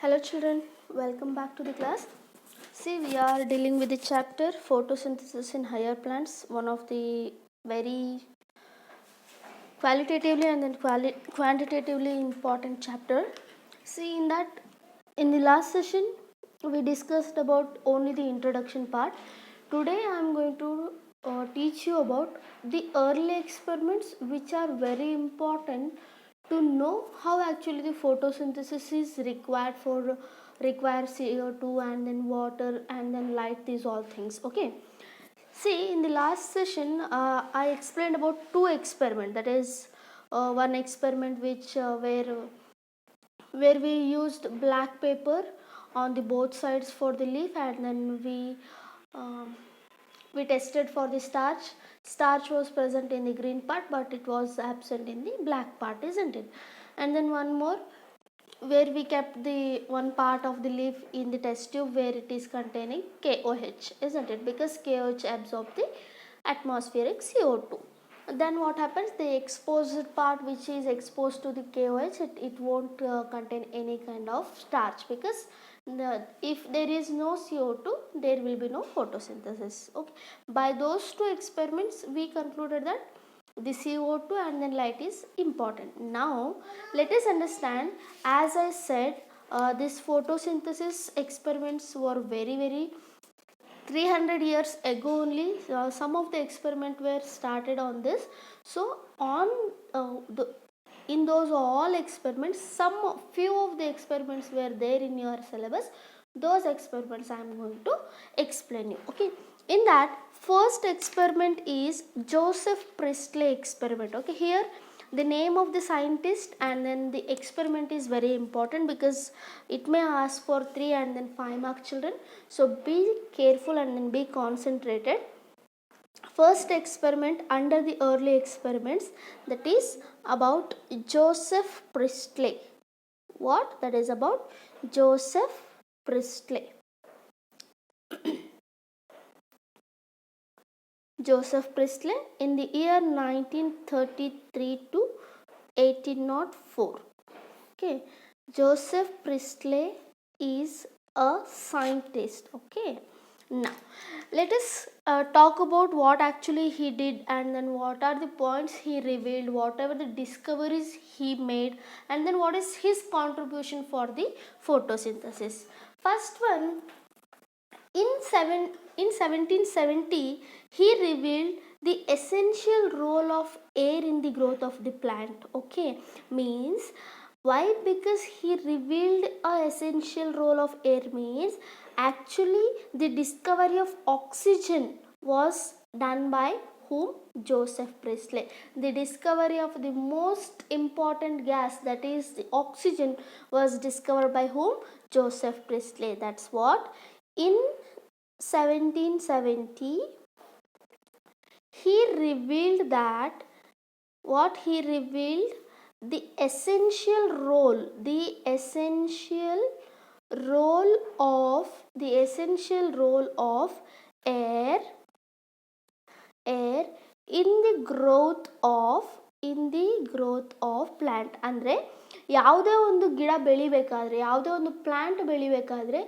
Hello children, welcome back to the class. See, we are dealing with the chapter photosynthesis in higher plants, one of the very qualitatively and then quantitatively important chapter. See, in the last session we discussed about only the introduction part. Today I am going to teach you about the early experiments which are very important to know how actually the photosynthesis is require CO2 and then water and then light, these all things. Okay, see, in the last session I explained about two experiments, that is one experiment where we used black paper on the both sides for the leaf, and then um, we tested for the starch was present in the green part but it was absent in the black part, isn't it? And then one more where we kept the one part of the leaf in the test tube where it is containing KOH, isn't it? Because KOH absorbs the atmospheric CO2. Then what happens, the exposed part which is exposed to the KOH, it won't contain any kind of starch, because if there is no CO2 there will be no photosynthesis. Okay, by those two experiments we concluded that the CO2 and then light is important. Now let us understand, as I said, this photosynthesis experiments were very 300 years ago only. Some of the experiment were started on this. So on in those all experiments, few of the experiments were there in your syllabus. Those experiments I am going to explain you. Okay, in that first experiment is Joseph Priestley experiment. Okay, here the name of the scientist and then the experiment is very important because it may ask for 3 and then 5 mark, children. So be careful and then be concentrated. First experiment under the early experiments, that is about Joseph Priestley. What? That is about Joseph Priestley. Joseph Priestley in the year 1933 to 1804. Okay, Joseph Priestley is a scientist. Okay, now let us talk about what actually he did and then what are the points he revealed, whatever the discoveries he made, and then what is his contribution for the photosynthesis. First one, in 1770 he revealed the essential role of air in the growth of the plant. Okay, means why? Because he revealed a essential role of air, means actually the discovery of oxygen was done by whom? Joseph Priestley. The discovery of the most important gas, that is the oxygen, was discovered by whom? Joseph Priestley. That's what. In 1770 he revealed that, what he revealed, the essential role of air in the growth of plant. ಅಂದರೆ ಯಾವುದೇ ಒಂದು ಗಿಡ ಬೆಳಿಬೇಕಾದ್ರೆ, ಯಾವುದೇ ಒಂದು plant ಬೆಳಿಬೇಕಾದ್ರೆ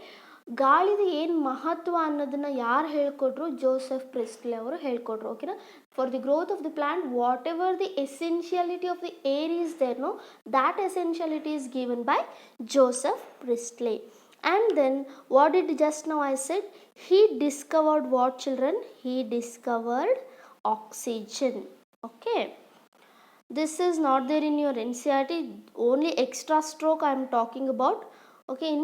ಗಾಳಿದ ಏನು ಮಹತ್ವ ಅನ್ನೋದನ್ನು ಯಾರು ಹೇಳ್ಕೊಟ್ರು? ಜೋಸೆಫ್ ಪ್ರಿಸ್ಟ್ಲಿ ಅವರು ಹೇಳ್ಕೊಟ್ರು. ಓಕೆನಾ? For the growth of the plant, whatever the essentiality of the air is there, no, that essentiality is given by Joseph Priestley. And then what did just now I said, he discovered what, children? He discovered oxygen. Okay, this is not there in your NCERT, only extra stroke I am talking about. Okay, in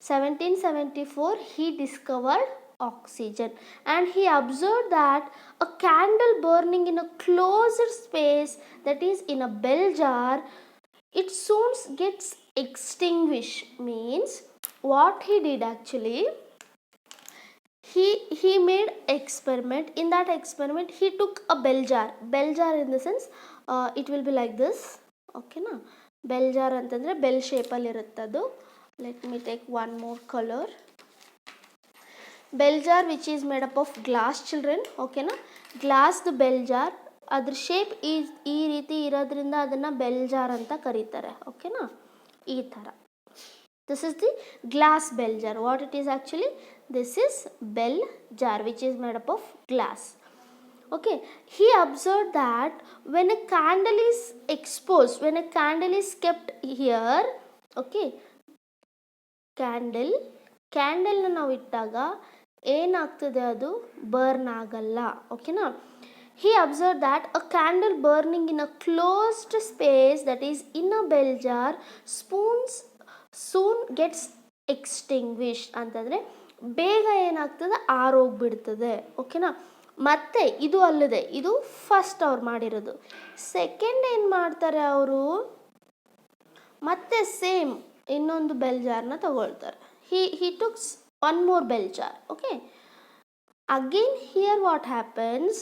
1774 he discovered oxygen, and he observed that a candle burning in a closed space, that is in a bell jar, it soon gets extinguished. Means what he did actually, he made experiment. In that experiment he took a bell jar in the sense it will be like this. Okay na, bell jar antandre bell shape alli irutte adu. Let me take one more color. Bell jar which is made up of glass, children. Okay na, glass the bell jar, ಅದ್ರ shape ಈ ರೀತಿ ಇರೋದ್ರಿಂದ ಅದನ್ನು bell jar ಅಂತ ಕರೀತಾರೆ. ಓಕೆನಾ, ಈ ಥರ. This is the glass bell jar. What it is actually? This is bell jar which is made up of glass. Okay, he observed that when a candle is exposed, when a candle is kept here, okay, ಕ್ಯಾಂಡಲ್ನ ನಾವು ಇಟ್ಟಾಗ ಏನಾಗ್ತದೆ, ಅದು burn ಆಗಲ್ಲ. ಓಕೆನಾ? he observed that a candle burning in a closed space, that is in a bell jar, soon gets extinguished. ಅಂತಂದರೆ ಬೇಗ ಏನಾಗ್ತದೆ, ಆರೋಗ್ಬಿಡ್ತದೆ. ಓಕೆನಾ? ಮತ್ತೆ ಇದು ಅಲ್ಲದೆ, ಇದು ಫಸ್ಟ್ ಅವ್ರು ಮಾಡಿರೋದು. ಸೆಕೆಂಡ್ ಏನು ಮಾಡ್ತಾರೆ ಅವರು, ಮತ್ತೆ ಸೇಮ್ ಇನ್ನೊಂದು ಬೆಲ್ ಜಾರ್ನ ತಗೊಳ್ತಾರೆ. he took one more bell jar. Okay, again here what happens,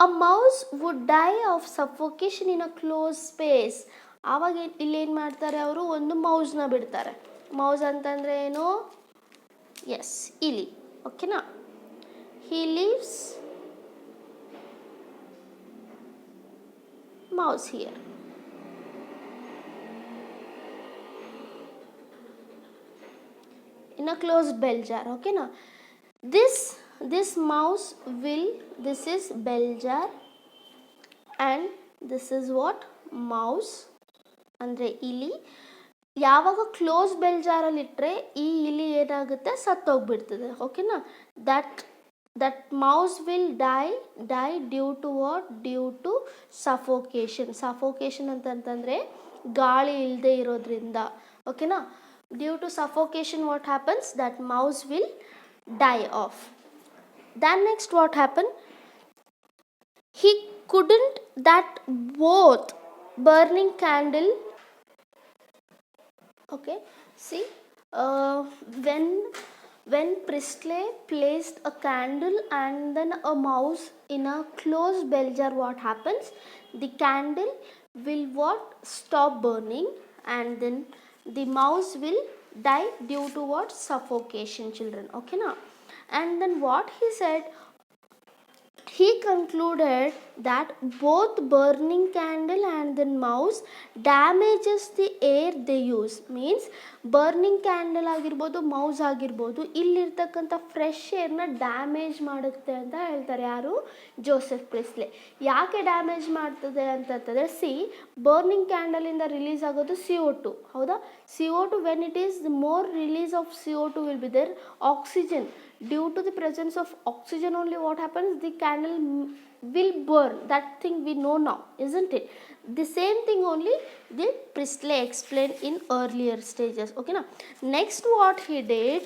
a mouse would die of suffocation in a closed space. ಆವಾಗ ಇಲ್ಲಿ ಏನು ಮಾಡ್ತಾರೆ ಅವರು, ಒಂದು ಮೌಸ್ನ ಬಿಡ್ತಾರೆ. ಮೌಸ್ ಅಂತಂದರೆ ಏನು? ಎಸ್, ಇಲಿ. ಓಕೆನಾ? he leaves mouse here. in a closed bell jar. Okay, now this mouse will, this is bell jar and this is what, mouse ಅಂದರೆ ಇಲಿ. ಯಾವಾಗ ಕ್ಲೋಸ್ ಬೆಲ್ ಜಾರಲ್ಲಿ ಇಟ್ಟರೆ ಈ ಇಲಿ ಏನಾಗುತ್ತೆ, ಸತ್ತೋಗ್ಬಿಡ್ತದೆ. ಓಕೆನಾ? That mouse will die due to what, due to suffocation ಅಂತಂದರೆ ಗಾಳಿ ಇಲ್ಲದೆ ಇರೋದ್ರಿಂದ. ಓಕೆನಾ? due to suffocation what happens, that mouse will die off. Then next what happened, he couldn't, that both burning candle, okay, see, when Priestley placed a candle and then a mouse in a closed bell jar, what happens, the candle will what, stop burning, and then the mouse will die due to what, suffocation, children. Okay, now, and then what he said, he concluded that both burning candle and then mouse damages the air they use. means burning candle ಆಗಿರ್ಬೋದು, mouse ಆಗಿರ್ಬೋದು, ಇಲ್ಲಿರ್ತಕ್ಕಂಥ fresh ಏರ್ನ damage ಮಾಡುತ್ತೆ ಅಂತ ಹೇಳ್ತಾರೆ. ಯಾರು? Joseph ಪ್ರಿಸ್ಲೆ. ಯಾಕೆ damage ಮಾಡ್ತದೆ ಅಂತಂತಂದರೆ, ಬರ್ನಿಂಗ್ ಕ್ಯಾಂಡಲಿಂದ ರಿಲೀಸ್ ಆಗೋದು CO2. ಹೌದಾ? CO2, when it is more release of CO2 will be there, oxygen, due to the presence of oxygen only what happens, the candle will burn. That thing we know now, isn't it? The same thing only the Priestley explained in earlier stages. Okay, now next what he did,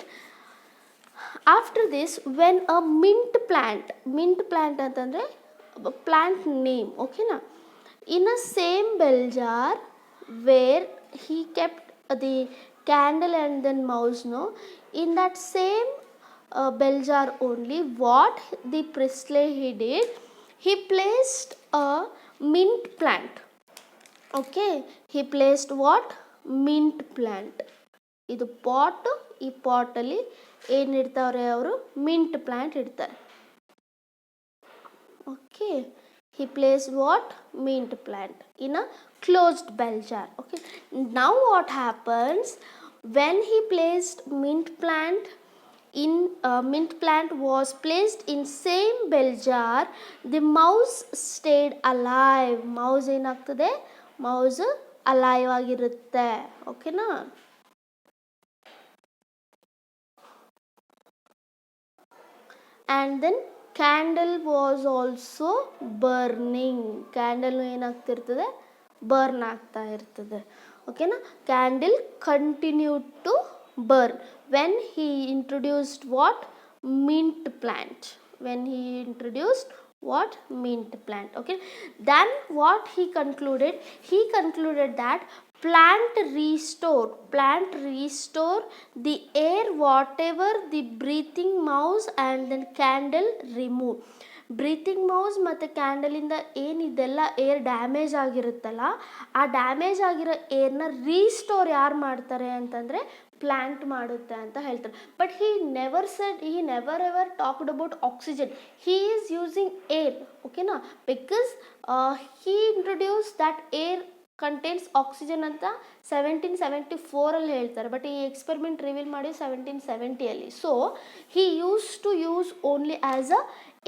after this, when a mint plant ಅಂತಂದರೆ plant name, okay na, in a same bell jar where he kept the candle and then mouse, no, in that same bell jar only, what the Priestley he did, he placed a mint plant. Okay, he placed what, mint plant. ಇದು pot, ಈ ಪಾಟಲ್ಲಿ ಏನು ಇಡ್ತಾವ್ರೆ ಅವರು, mint plant ಇಡ್ತಾರೆ. Okay, he placed what, mint plant in a closed bell jar. Okay, now what happens, when he placed mint plant was placed in same bell jar, the mouse stayed alive. mouse ಏನಾಗ್ತದೆ, mouse alive ಆಗಿರುತ್ತೆ. ಓಕೆನಾ? and then candle was also burning. Candle ಏನಾಗ್ತಿರ್ತದೆ, burn ಆಗ್ತಾ ಇರ್ತದೆ. ಓಕೆನಾ? Candle continued to burn when he introduced what, mint plant. when he introduced what, mint plant. Okay, then what he concluded that plant restore the air whatever the breathing mouse and then candle remove. Breathing mouse ಮತ್ತು ಕ್ಯಾಂಡಲಿಂದ ಏನಿದೆಲ್ಲ air damage ಆಗಿರುತ್ತಲ್ಲ, ಆ damage ಆಗಿರೋ ಏರ್ನ restore ಯಾರು ಮಾಡ್ತಾರೆ ಅಂತಂದರೆ plant ಮಾಡುತ್ತೆ ಅಂತ ಹೇಳ್ತಾರೆ. But he never ever talked about oxygen. he is using air. ಓಕೆನಾ? Because he introduced that air contains oxygen ಅಂತ 1774 ಹೇಳ್ತಾರೆ, ಬಟ್ ಈ ಎಕ್ಸ್ಪೆರಿಮೆಂಟ್ ರಿವೀಲ್ ಮಾಡಿ 1770. So he used to use only as a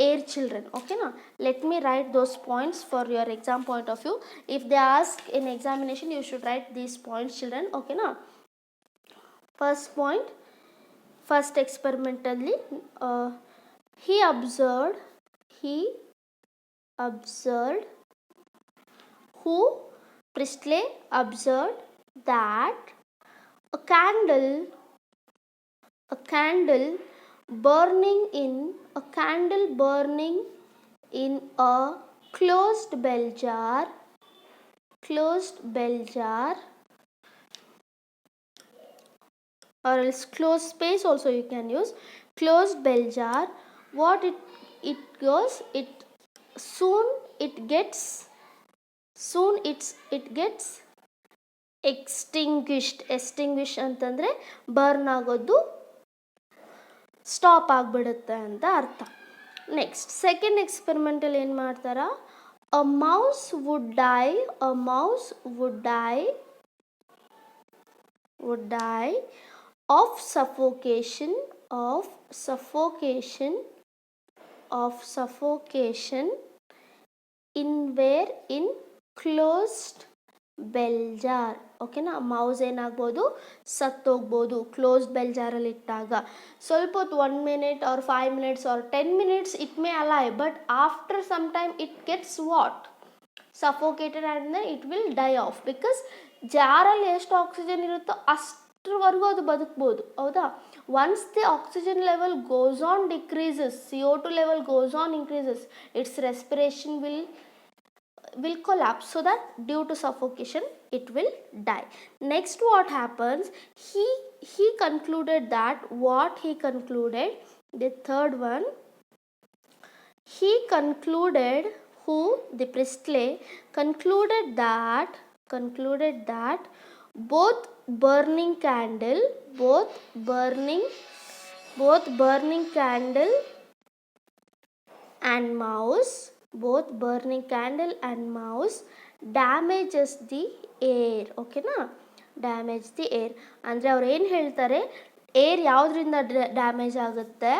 air children. ಓಕೆನಾ, let me write those points for your exam point of view. If they ask in examination you should write these points children. ಓಕೆನಾ, first point, first experimentally he observed who Priestley observed that a candle burning in a closed bell jar or else closed space also you can use, closed bell jar, what it goes, it soon it gets extinguished ಅಂತಂದರೆ burn ಆಗೋದು stop ಆಗಿಬಿಡುತ್ತೆ ಅಂತ ಅರ್ಥ. Next second experimentally ಏನು ಮಾಡ್ತಾರ, a mouse would die of suffocation in closed bell jar. ಓಕೆನಾ, mouse ಏನಾಗ್ಬೋದು, ಸತ್ತೋಗ್ಬೋದು closed bell ಜಾರಲ್ಲಿ ಇಟ್ಟಾಗ. ಸ್ವಲ್ಪ ಹೊತ್ತು 1 minute or 5 minutes or 10 minutes it may alive, but after some time it gets what, suffocated and then it will die off, because ಜಾರಲ್ಲಿ ಎಷ್ಟು oxygen ಇರುತ್ತೋ ಅಷ್ಟರವರೆಗೂ ಅದು ಬದುಕ್ಬೋದು. ಹೌದಾ, once the oxygen level goes on decreases, CO2 level goes on increases, it's respiration will collapse, so that due to suffocation it will die. Next what happens, he concluded that, what he concluded, the third one, he concluded, who, the Priestley concluded that both burning candle and mouse damages the air. ಓಕೆನಾ, damage the air ಅಂದರೆ ಅವ್ರು ಏನು ಹೇಳ್ತಾರೆ, air ಯಾವುದರಿಂದ damage ಆಗುತ್ತೆ,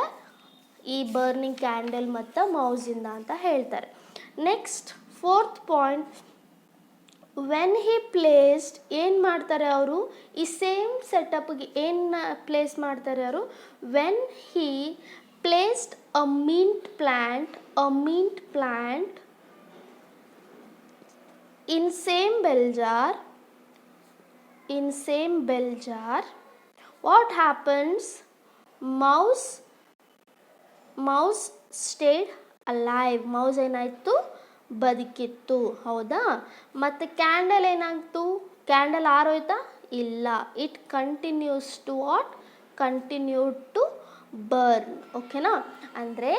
ಈ burning candle ಮತ್ತು ಮೌಸಿಂದ ಅಂತ ಹೇಳ್ತಾರೆ. Next fourth point, when he placed, ಏನು ಮಾಡ್ತಾರೆ ಅವರು, ಈ ಸೇಮ್ ಸೆಟಪ್ಗೆ ಏನು ಪ್ಲೇಸ್ ಮಾಡ್ತಾರೆ ಅವರು, when he placed a mint plant in same bell jar, what happens, mouse stayed alive, mouse ಏನಾಯಿತು, ಬದುಕಿತ್ತು. ಹೌದಾ, ಮತ್ತು ಕ್ಯಾಂಡಲ್ ಏನಾಗ್ತು, ಕ್ಯಾಂಡಲ್ ಆರೋಯ್ತಾ, ಇಲ್ಲ, ಇಟ್ ಕಂಟಿನ್ಯೂಡ್ ಟು ಬರ್ನ್. ಓಕೆನಾ, ಅಂದರೆ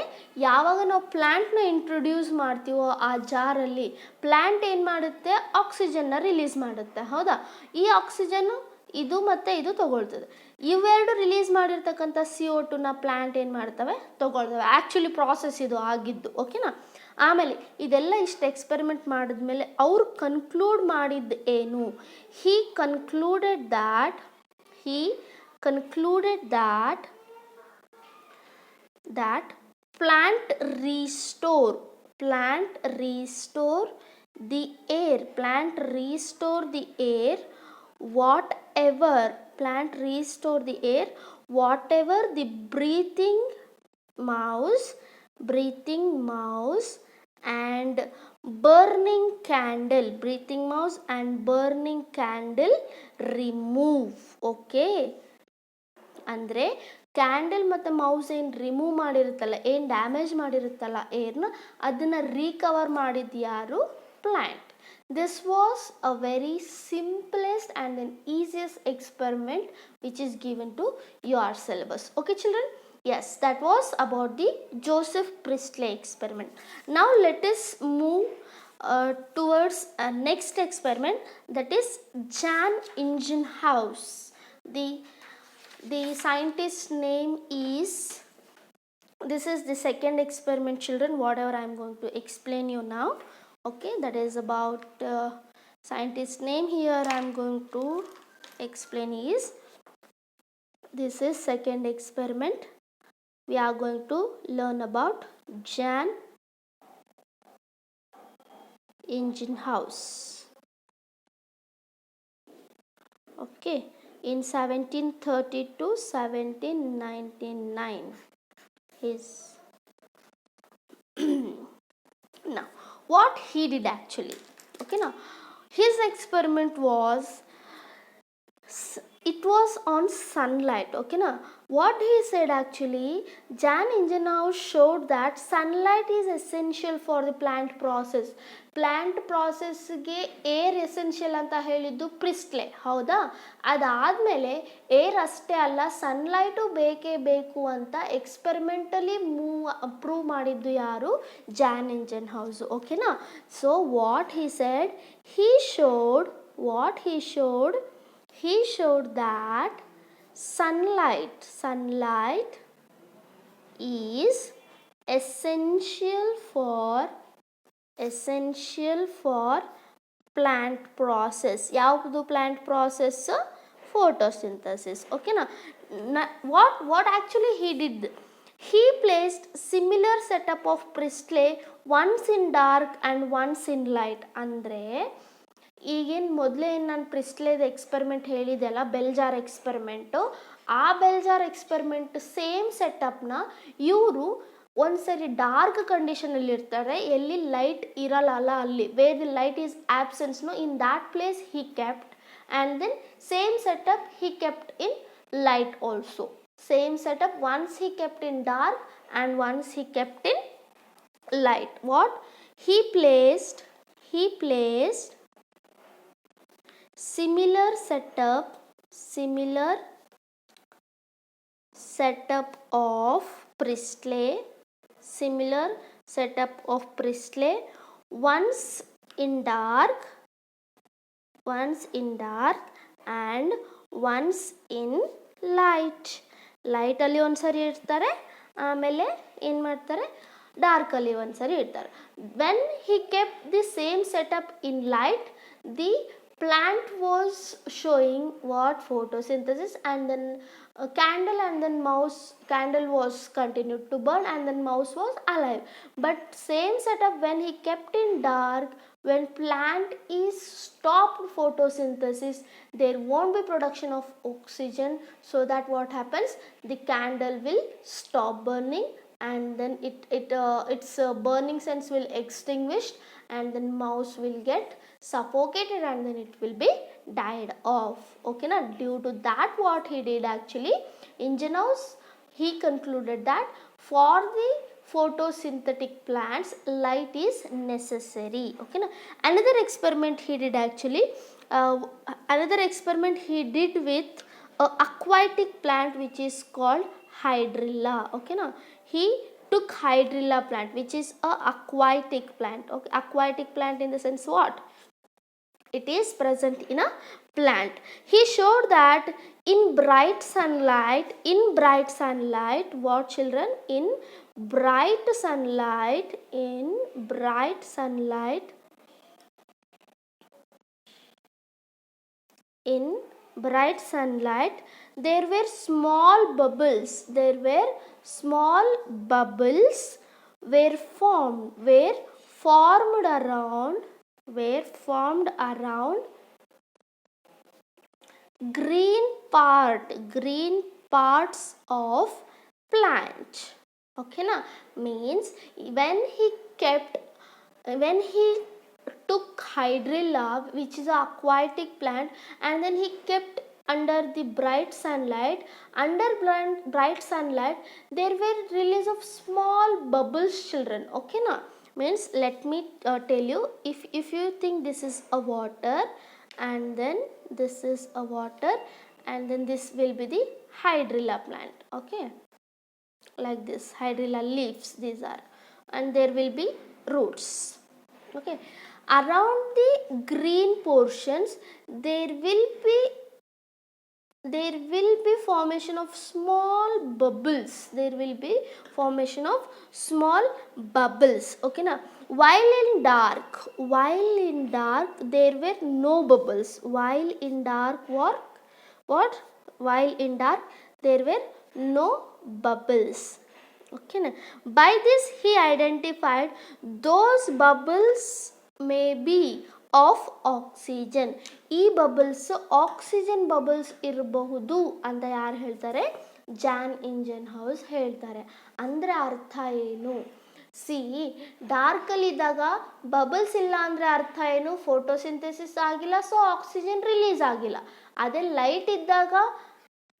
ಯಾವಾಗ ನಾವು ಪ್ಲ್ಯಾಂಟ್ನ ಇಂಟ್ರೊಡ್ಯೂಸ್ ಮಾಡ್ತೀವೋ ಆ ಜಾರಲ್ಲಿ, ಪ್ಲ್ಯಾಂಟ್ ಏನು ಮಾಡುತ್ತೆ, ಆಕ್ಸಿಜನ್ನ ರಿಲೀಸ್ ಮಾಡುತ್ತೆ. ಹೌದಾ, ಈ ಆಕ್ಸಿಜನ್ನು ಇದು ಮತ್ತು ಇದು ತೊಗೊಳ್ತದೆ. ಇವೆರಡು ರಿಲೀಸ್ ಮಾಡಿರ್ತಕ್ಕಂಥ CO2ನ ಪ್ಲ್ಯಾಂಟ್ ಏನು ಮಾಡ್ತವೆ, ತೊಗೊಳ್ತವೆ. ಆ್ಯಕ್ಚುಲಿ ಪ್ರಾಸೆಸ್ ಇದು ಆಗಿದ್ದು. ಓಕೆನಾ, ಆಮೇಲೆ ಇದೆಲ್ಲ ಇಷ್ಟು ಎಕ್ಸ್ಪೆರಿಮೆಂಟ್ ಮಾಡಿದ್ಮೇಲೆ ಅವರು ಕನ್ಕ್ಲೂಡ್ ಮಾಡಿದ್ದು ಏನು, he concluded that plant restore the air whatever the breathing mouse and burning candle remove. Okay, ಅಂದರೆ ಕ್ಯಾಂಡಲ್ ಮತ್ತು ಮೌಸ್ ಏನು ರಿಮೂವ್ ಮಾಡಿರುತ್ತಲ್ಲ, ಏನು ಡ್ಯಾಮೇಜ್ ಮಾಡಿರುತ್ತಲ್ಲ ಏರ್ನ, ಅದನ್ನು ರೀಕವರ್ ಮಾಡಿದ್ದು ಯಾರು, plant. This was a very simplest and an easiest experiment which is given to your syllabus. Okay children, yes, that was about the Joseph Priestley experiment. Now let us move towards next experiment, that is Jan Ingenhousz. The scientist's name is, this is the second experiment children, whatever I am going to explain you now. Okay, that is about Scientist name here I am going to explain is, this is second experiment. We are going to learn about Jan Ingenhousz. Okay, in 1730 to 1799 is now what he did actually. Okay, now his experiment was, it was on sunlight. Okay, now what he said actually, Jan Ingenhousz showed that sunlight is essential for the plant process. Plant ಪ್ರಾಸೆಸ್ಗೆ air essential ಅಂತ ಹೇಳಿದ್ದು ಪ್ರಿಸ್ಟ್ಲೆ, ಹೌದಾ? ಅದಾದಮೇಲೆ air ಅಷ್ಟೇ ಅಲ್ಲ, sunlight ಬೇಕೇ ಬೇಕು ಅಂತ ಎಕ್ಸ್ಪೆರಿಮೆಂಟಲಿ ಪ್ರೂವ್ ಮಾಡಿದ್ದು ಯಾರು? ಜಾನ್ ಇಂಜೆನ್ಹೌಸ್. ಓಕೆನಾ? So what he said, he showed that sunlight is essential for plant process. ಯಾವುದು ಪ್ಲಾಂಟ್ ಪ್ರಾಸೆಸ್? ಫೋಟೋಸಿಂಥಸಿಸ್. ಓಕೆನಾ? what actually he did, he placed similar setup of Priestley, once in dark and once in light. ಅಂದರೆ ಈಗೇನು ಮೊದಲೇ ನಾನು ಪ್ರಿಸ್ಟ್ಲೇದ experiment ಹೇಳಿದೆ ಅಲ್ಲ, bell jar experiment, ಆ bell jar experiment same ಸೆಟಪ್ನ ಇವರು ಒಂದ್ಸರಿ ಡಾರ್ಕ್ ಕಂಡೀಷನಲ್ಲಿ ಇರ್ತಾರೆ, ಎಲ್ಲಿ ಲೈಟ್ ಇರಲ್ಲ ಅಲ್ಲಿ, ವೇರ್ ದಿ ಲೈಟ್ ಈಸ್ ಆಬ್ಸೆನ್ಸ್ನೋ, in that place he kept, and then same setup he kept in light also. Same setup, once he kept in dark and once he kept in light. What he placed similar setup of Priestley, once in dark and once in ಲೈಟಲ್ಲಿ ಒಂದ್ಸರಿ ಇಡ್ತಾರೆ, ಆಮೇಲೆ ಏನು ಮಾಡ್ತಾರೆ, ಡಾರ್ಕಲ್ಲಿ ಒಂದ್ಸರಿ ಇಡ್ತಾರೆ. When he kep the same setup in light, the plant was showing what? Photosynthesis, and then candle was continued to burn, and then mouse was alive. But same setup when he kept in dark, when plant is stopped photosynthesis, there won't be production of oxygen, so that what happens, the candle will stop burning, and then its burning sense will extinguish, and then mouse will get suffocated, and then it will be died off. Okay na? Due to that, what he did actually, Ingenhousz, he concluded that for the photosynthetic plants light is necessary. Okay na? Another experiment he did actually, with a aquatic plant which is called hydrilla. Okay na? He took hydrilla plant, which is a aquatic plant. Okay, aquatic plant in the sense what? It is present in a plant. He showed that in bright sunlight, what children? In bright sunlight, there were small bubbles, were formed around green parts of plant. Okay na? Means when he took hydrilla, which is an aquatic plant, and then he kept under the bright sunlight, there were release of small bubbles, children. Okay na? Means let me tell you, if you think this is a water, and then this is a water, and then this will be the hydrilla plant. Okay, like this, hydrilla leaves these are, and there will be roots. Okay, around the green portions there will be formation of small bubbles. Okay na? while in dark there were no bubbles. While in dark what while in dark there were no bubbles. Okay na? By this he identified those bubbles may be of oxygen. ಈ bubbles oxygen bubbles ಇರಬಹುದು ಅಂತ ಯಾರು ಹೇಳ್ತಾರೆ? John ಇಂಜನ್ಹೌಸ್ ಹೇಳ್ತಾರೆ. ಅಂದರೆ ಅರ್ಥ ಏನು? C, ಡಾರ್ಕಲ್ಲಿದ್ದಾಗ bubbles ಇಲ್ಲ ಅಂದರೆ ಅರ್ಥ ಏನು? ಫೋಟೋಸಿಂಥೆಸಿಸ್ ಆಗಿಲ್ಲ, ಸೊ ಆಕ್ಸಿಜನ್ ರಿಲೀಸ್ ಆಗಿಲ್ಲ. ಅದೇ ಲೈಟ್ ಇದ್ದಾಗ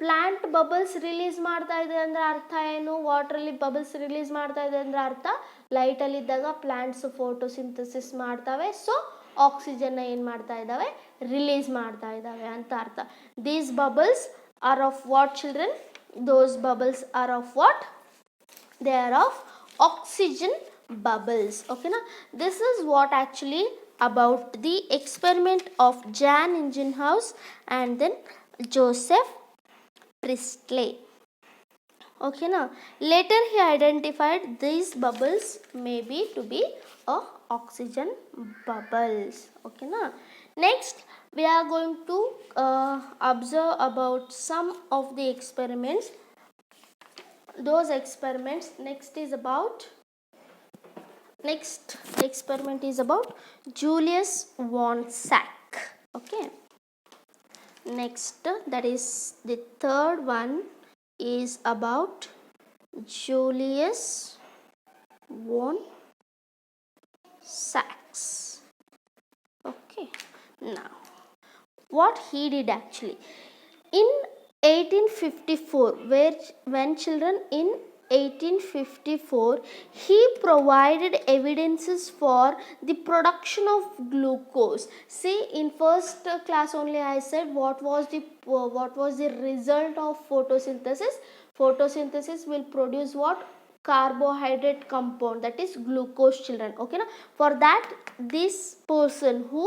ಪ್ಲಾಂಟ್ ಬಬಲ್ಸ್ ರಿಲೀಸ್ ಮಾಡ್ತಾ ಇದೆ ಅಂದರೆ ಅರ್ಥ ಏನು? ವಾಟ್ರಲ್ಲಿ ಬಬಲ್ಸ್ ರಿಲೀಸ್ ಮಾಡ್ತಾ ಇದೆ ಅಂದರೆ ಅರ್ಥ ಲೈಟಲ್ಲಿದ್ದಾಗ ಪ್ಲಾಂಟ್ಸ್ ಫೋಟೋಸಿಂಥೆಸಿಸ್ ಮಾಡ್ತವೆ, ಸೊ ಆಕ್ಸಿಜನ್ನ ಏನು ಮಾಡ್ತಾ ಇದ್ದಾವೆ? ರಿಲೀಸ್ ಮಾಡ್ತಾ ಇದ್ದಾವೆ ಅಂತ ಅರ್ಥ. These bubbles are of what children? Those bubbles are of what? They are of oxygen bubbles. Okay na? This is what actually about the experiment of Jan Ingenhousz and then Joseph Priestley. Okay na? Later he identified these bubbles maybe to be a oxygen bubbles. Okay na? Next we are going to observe about some of the experiments. Those experiments. Next experiment is about Julius von Sack. Okay, next, that is the third one, is about Julius von Sachs. Okay, now what he did actually in 1854, when children in 1854 he provided evidences for the production of glucose. See, in first class only I said what was the result of photosynthesis. Photosynthesis will produce what? Carbohydrate compound, that is glucose, children. Okay na? For that, this person who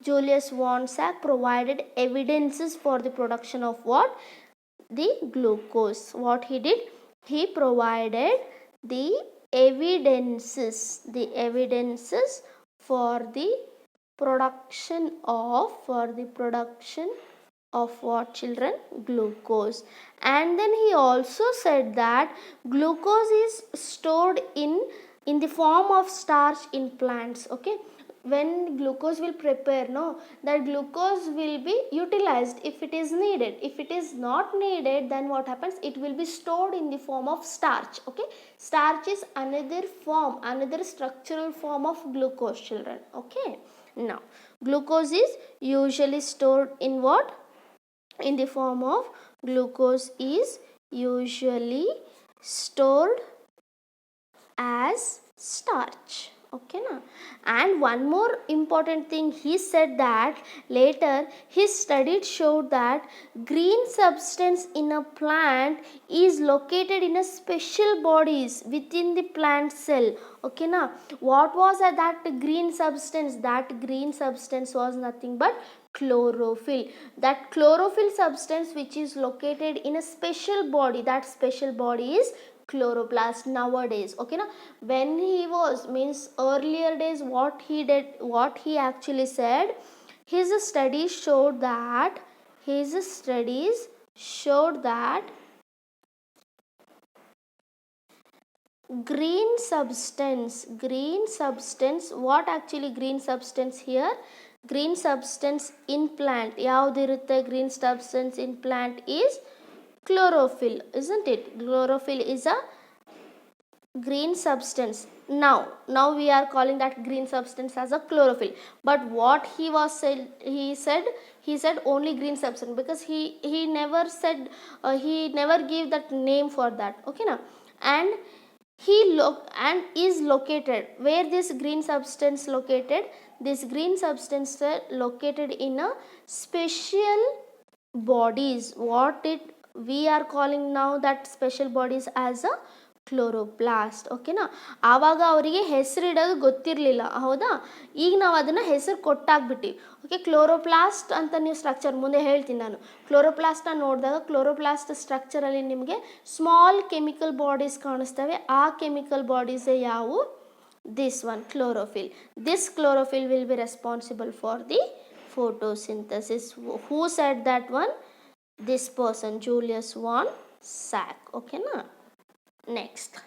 Julius von Sack provided evidences for the production of what? The glucose. What he did? He provided the evidences for the production of what, children? Glucose. And then he also said that glucose is stored in the form of starch in plants. Okay, when glucose will prepare, no, that glucose will be utilized if it is needed. If it is not needed, then what happens? It will be stored in the form of starch. Okay, starch is another structural form of glucose, children. Okay, now glucose is usually stored in what? In the form of glucose is usually stored as starch. Okay na? And one more important thing, he said that later his studies showed that green substance in a plant is located in a special bodies within the plant cell. Okay na? What was that green substance? That green substance was nothing but chlorophyll. That chlorophyll substance which is located in a special body, that special body is chloroplast nowadays. Okay na? When he was, means earlier days, what he actually said, his studies showed that green substance, what actually green substance here? Green substance in plant, yavudirutte green substance in plant is chlorophyll, isn't it? Chlorophyll is a green substance. Now we are calling that green substance as a chlorophyll. But what he said only green substance, because he never said, he never gave that name for that. Okay na? And is located where? This green substance located? This green substance located in a special bodies. We are calling now that special bodies as a chloroplast. ಓಕೆನಾ? ಆವಾಗ ಅವರಿಗೆ ಹೆಸರಿಡೋದು ಗೊತ್ತಿರಲಿಲ್ಲ, ಹೌದಾ? ಈಗ ನಾವು ಅದನ್ನು ಹೆಸರು ಕೊಟ್ಟಾಗ್ಬಿಟ್ಟಿವಿ. Okay, chloroplast ಅಂತ ನೀವು ಸ್ಟ್ರಕ್ಚರ್ ಮುಂದೆ ಹೇಳ್ತೀನಿ ನಾನು. ಕ್ಲೋರೋಪ್ಲಾಸ್ಟನ್ನ ನೋಡಿದಾಗ ಕ್ಲೋರೋಪ್ಲಾಸ್ಟ್ ಸ್ಟ್ರಕ್ಚರಲ್ಲಿ ನಿಮಗೆ ಸ್ಮಾಲ್ ಕೆಮಿಕಲ್ ಬಾಡೀಸ್ ಕಾಣಿಸ್ತವೆ. ಆ ಕೆಮಿಕಲ್ ಬಾಡೀಸೇ ಯಾವುವು? This one, chlorophyll. This chlorophyll will be responsible for the photosynthesis. Who said that one? This person, Julius von Sack. Okay na? Next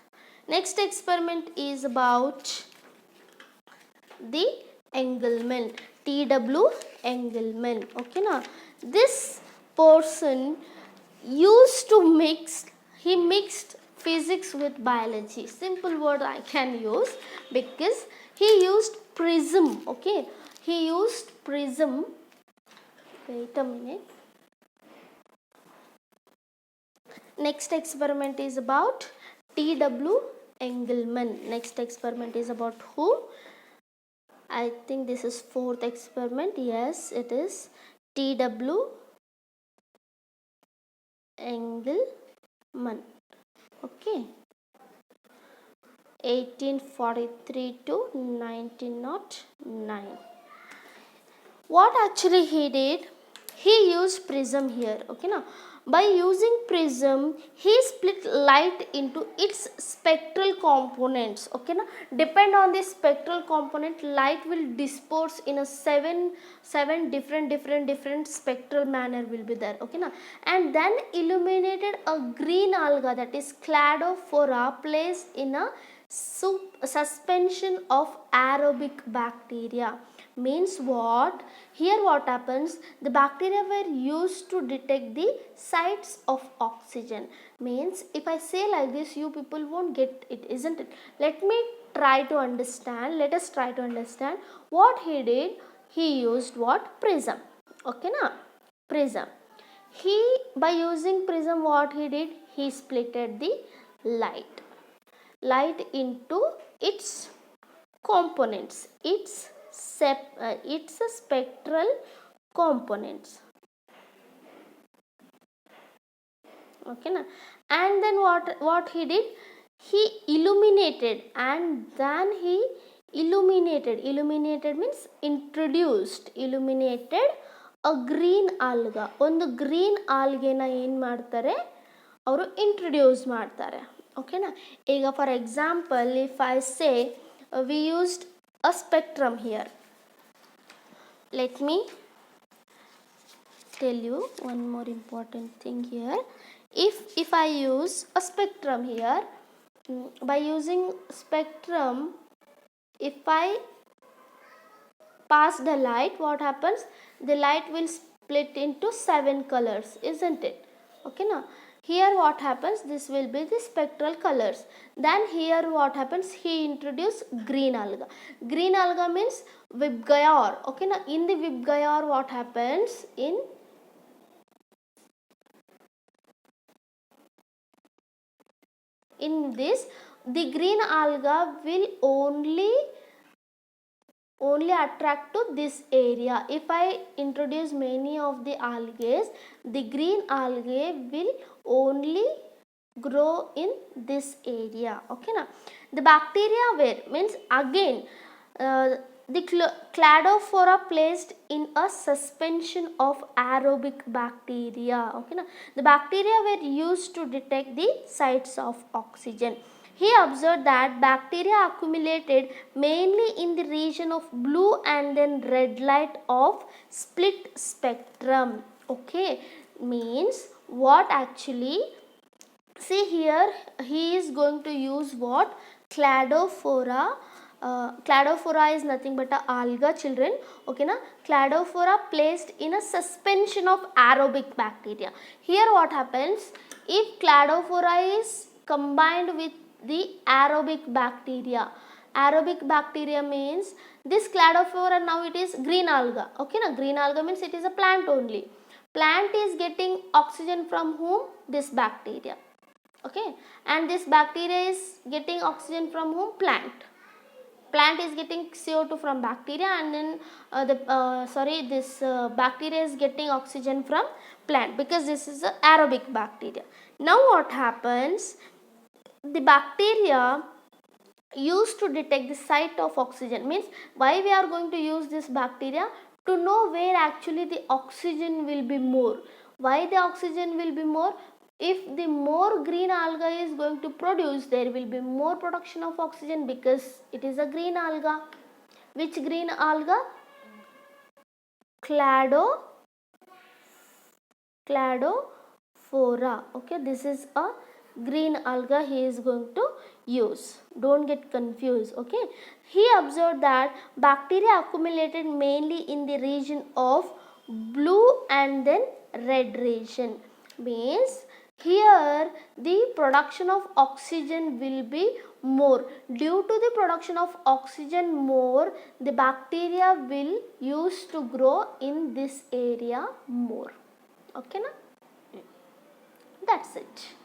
experiment is about the Engelmann, T.W. Engelmann. Okay na? This person used to he mixed physics with biology. Simple word I can use, because he used prism. Okay, he used prism. Wait a minute. Next experiment is about T.W. Engelmann. Next experiment is about who? I think this is fourth experiment. Yes, it is T.W. Engelmann. Okay. 1843 to 1909. What actually he did? He used prism here. Okay, now by using prism, he split light into its spectral components. Okay, now depend on the spectral component, light will disperse in a seven different spectral manner will be there. Okay, now and then illuminated a green alga, that is Cladophora, placed in a suspension of aerobic bacteria. Means what? Here what happens? The bacteria were used to detect the sites of oxygen. Means if I say like this, you people won't get it, isn't it? Let us try to understand what he did. He used what? Prism. Okay na? Prism. By using prism, what he did? He splitted the light into its components, its spectral components. Okay na? And then what he did? He illuminated, and then he illuminated means illuminated a green alga. ಒಂದು green ಆಲ್ಗೆನ ಏನು ಮಾಡ್ತಾರೆ, ಅವರು introduce ಮಾಡ್ತಾರೆ. ಓಕೆನಾ? ಈಗ for example, if I say we used a spectrum here. Let me tell you one more important thing here. If I use a spectrum here, by using spectrum, if I pass the light, what happens? The light will split into 7 colors, isn't it? Okay now, here what happens? This will be the spectral colors. Then here what happens? He introduced green alga. Green alga means VibGyor. Okay now, in the VibGyor what happens? In this, the green alga will only attract to this area. If I introduce many of the algae, the green algae will only grow in this area. Okay now, the bacteria were, means again the Cladophora placed in a suspension of aerobic bacteria. Okay now, the bacteria were used to detect the sites of oxygen. He observed that bacteria accumulated mainly in the region of blue and then red light of split spectrum. Okay, means what actually? See here, he is going to use what? Cladophora. Cladophora is nothing but a alga, children. Okay na? Cladophora placed in a suspension of aerobic bacteria. Here what happens? If Cladophora is combined with the aerobic bacteria means this Cladophora, now it is green alga. Okay na? Green alga means it is a plant only. Plant is getting oxygen from whom? This bacteria. Okay, and this bacteria is getting oxygen from whom? Plant is getting CO2 from bacteria, and then this bacteria is getting oxygen from plant, because this is a aerobic bacteria. Now what happens? The bacteria used to detect the site of oxygen. Means why we are going to use this bacteria? To know where actually the oxygen will be more. Why the oxygen will be more? if the more green alga is going to produce, there will be more production of oxygen because it is a green alga. Which green alga? Cladophora. Okay, this is a green alga he is going to use. Don't get confused. Okay, he observed that bacteria accumulated mainly in the region of blue and then red region. Means here the production of oxygen will be more. Due to the production of oxygen more, the bacteria will used to grow in this area more. Okay na? That's it.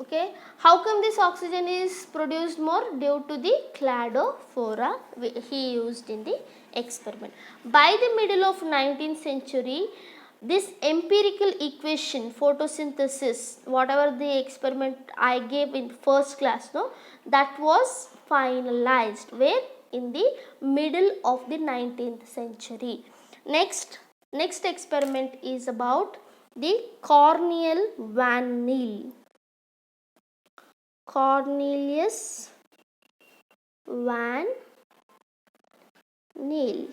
Okay, how come this oxygen is produced more? Due to the cladophora he used in the experiment. By the middle of 19th century, this empirical equation, photosynthesis, whatever the experiment I gave in first class, no, that was finalized. Where? In the middle of the 19th century. Next experiment is about the Cornel van Niel. Cornelius van Niel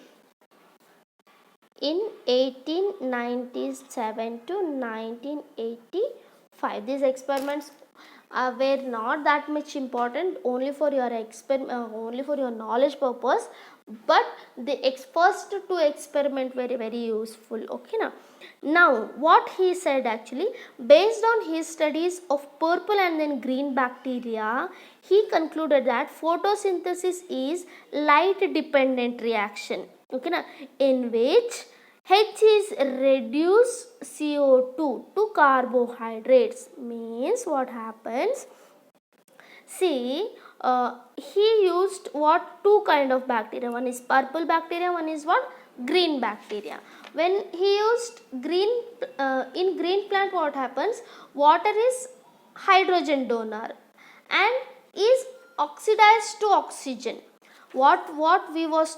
in 1897 to 1985. These experiments were not that much important, only for your only for your knowledge purpose, but the first two experiment very useful. Okay now what he said, actually based on his studies of purple and then green bacteria, he concluded that photosynthesis is light dependent reaction. Okay na, in which H is reduce CO2 to carbohydrates. Means what happens? See, he used what? Two kind of bacteria. One is purple bacteria, one is what? Green bacteria. When he used green, in green plant what happens? Water is hydrogen donor and is oxidized to oxygen. What we was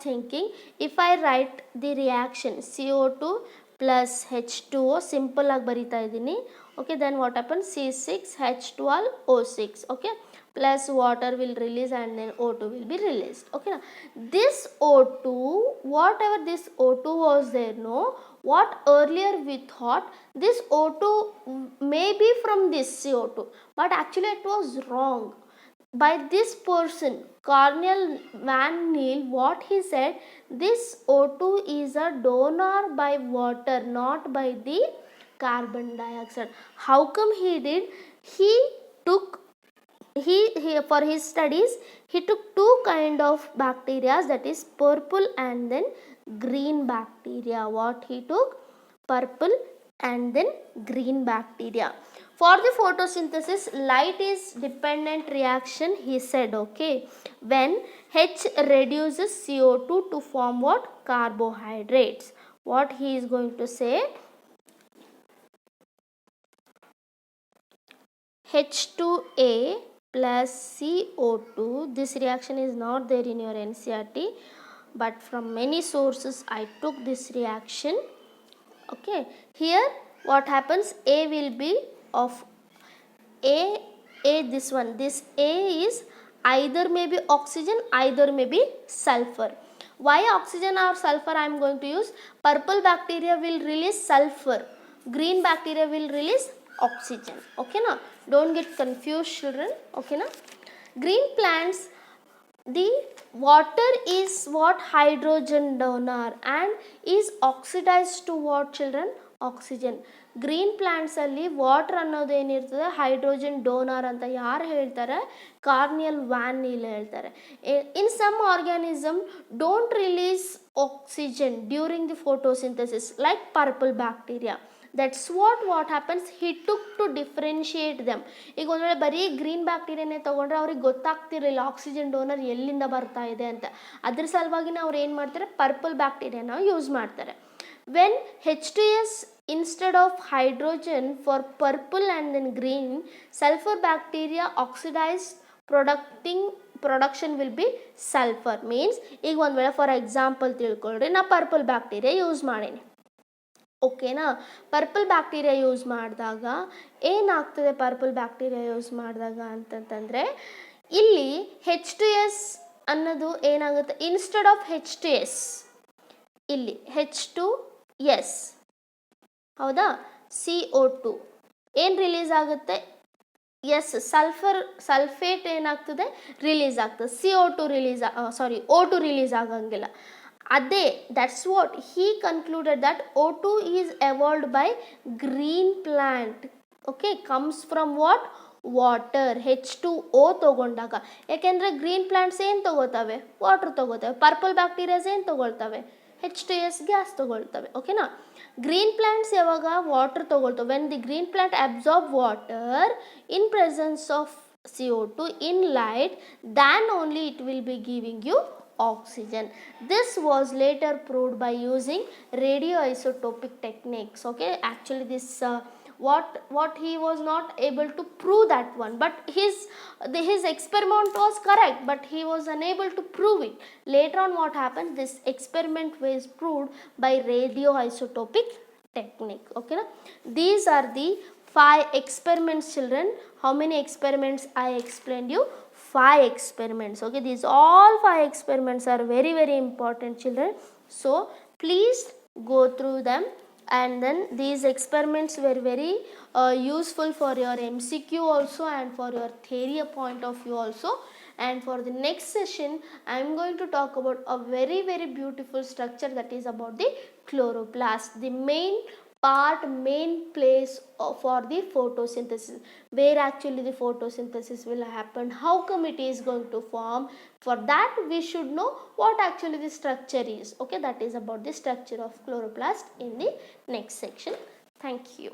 thinking, if I write the reaction CO2 plus H2O, simple ಆಗಿ ಬರಿತಾ ಇದ್ದೀನಿ. Okay, then what happens? C6H12O6. okay, plus water will release and then O2 will be released. Okay, now this O2, whatever this O2 was there, no, what earlier we thought this O2 may be from this CO2, but actually it was wrong. By this person, Cornel van Niel, what he said, this O2 is a donor by water, not by the carbon dioxide. How come he did? He took for his studies he took two kind of bacteria, that is purple and then green bacteria. What he took? Purple and then green bacteria. For the photosynthesis, light is dependent reaction, he said. Okay, when H reduces CO2 to form what? Carbohydrates. What he is going to say? H2A plus CO2. This reaction is not there in your NCERT, but from many sources I took this reaction. Okay, here what happens? A will be of this one. This A is either may be oxygen, either may be sulfur. Why oxygen or sulfur I am going to use? Purple bacteria will release sulfur, green bacteria will release oxygen. Okay na, don't get confused children. Okay na, green plants, the water is what? Hydrogen donor and is oxidized to what children? Oxygen. Green ಪ್ಲ್ಯಾಂಟ್ಸಲ್ಲಿ water ಅನ್ನೋದು ಏನಿರ್ತದೆ? Hydrogen donor ಅಂತ ಯಾರು ಹೇಳ್ತಾರೆ? Corneal van Niel ಹೇಳ್ತಾರೆ. In some organism don't release oxygen during the photosynthesis like purple bacteria. That's what happens, he took to differentiate them. ಈಗ ಒಂದು ವೇಳೆ ಬರೀ ಗ್ರೀನ್ ಬ್ಯಾಕ್ಟೀರಿಯಾನೇ ತೊಗೊಂಡ್ರೆ ಅವ್ರಿಗೆ ಗೊತ್ತಾಗ್ತಿರಲಿಲ್ಲ ಆಕ್ಸಿಜನ್ ಡೋನರ್ ಎಲ್ಲಿಂದ ಬರ್ತಾ ಇದೆ ಅಂತ. ಅದ್ರ ಸಲುವಾಗಿನ ಅವ್ರು ಏನು ಮಾಡ್ತಾರೆ? ಪರ್ಪಲ್ ಬ್ಯಾಕ್ಟೀರಿಯಾನ ಯೂಸ್ ಮಾಡ್ತಾರೆ. When H2S instead of hydrogen for purple and then green, sulfur bacteria oxidized production will be sulfur. Means ಈಗ ಒಂದು ವೇಳೆ ಫಾರ್ ಎಕ್ಸಾಂಪಲ್ ತಿಳ್ಕೊಳ್ರಿ, ನಾ ಪರ್ಪಲ್ ಬ್ಯಾಕ್ಟೀರಿಯಾ ಯೂಸ್ ಮಾಡೀನಿ. ಓಕೆನಾ. ಪರ್ಪಲ್ ಬ್ಯಾಕ್ಟೀರಿಯಾ ಯೂಸ್ ಮಾಡಿದಾಗ ಏನಾಗ್ತದೆ, ಪರ್ಪಲ್ ಬ್ಯಾಕ್ಟೀರಿಯಾ ಯೂಸ್ ಮಾಡಿದಾಗ ಅಂತಂತಂದರೆ ಇಲ್ಲಿ H2S ಅನ್ನೋದು ಏನಾಗುತ್ತೆ, ಇನ್ಸ್ಟೆಡ್ ಆಫ್ H2S ಇಲ್ಲಿ H2S ಹೌದಾ, CO2 ಏನು ರಿಲೀಸ್ ಆಗುತ್ತೆ, ಸಲ್ಫೇಟ್ ಏನಾಗ್ತದೆ ರಿಲೀಸ್ ಆಗ್ತದೆ, CO2 ರಿಲೀಸ್ O2 ರಿಲೀಸ್ ಆಗಂಗಿಲ್ಲ. ಅದೇ that's what he concluded that O2 is evolved by green plant. Okay, comes from what, water, H2O ತೊಗೊಂಡಾಗ. ಯಾಕೆಂದರೆ ಗ್ರೀನ್ ಪ್ಲಾಂಟ್ಸ್ ಏನು ತೊಗೋತವೆ, ವಾಟರ್ ತೊಗೋತವೆ. ಪರ್ಪಲ್ ಬ್ಯಾಕ್ಟೀರಿಯಾಸ್ ಏನು ತೊಗೊಳ್ತವೆ, H2S ಗ್ಯಾಸ್ ತೊಗೊಳ್ತವೆ. ಓಕೆನಾ. ಗ್ರೀನ್ ಪ್ಲಾಂಟ್ಸ್ ಯಾವಾಗ ವಾಟರ್ ತೊಗೊಳ್ತವೆ, when the green plant absorb water in presence of CO2 in light, then only it will be giving you oxygen. This was later proved by using radioisotopic techniques. Okay, actually this what he was not able to prove that one, but his experiment was correct, but he was unable to prove it. Later on what happened, this experiment was proved by radioisotopic technique. Okay na? These are the 5 experiments, children. How many experiments I explained you? 5 experiments. Okay, these all 5 experiments are very very important, children. So please go through them, and then these experiments were very useful for your MCQ also and for your theory point of view also. And for the next session I am going to talk about a very very beautiful structure, that is about the chloroplast, the main place for the photosynthesis, where actually the photosynthesis will happen, how come it is going to form. For that we should know what actually the structure is. Okay, that is about the structure of chloroplast in the next section. Thank you.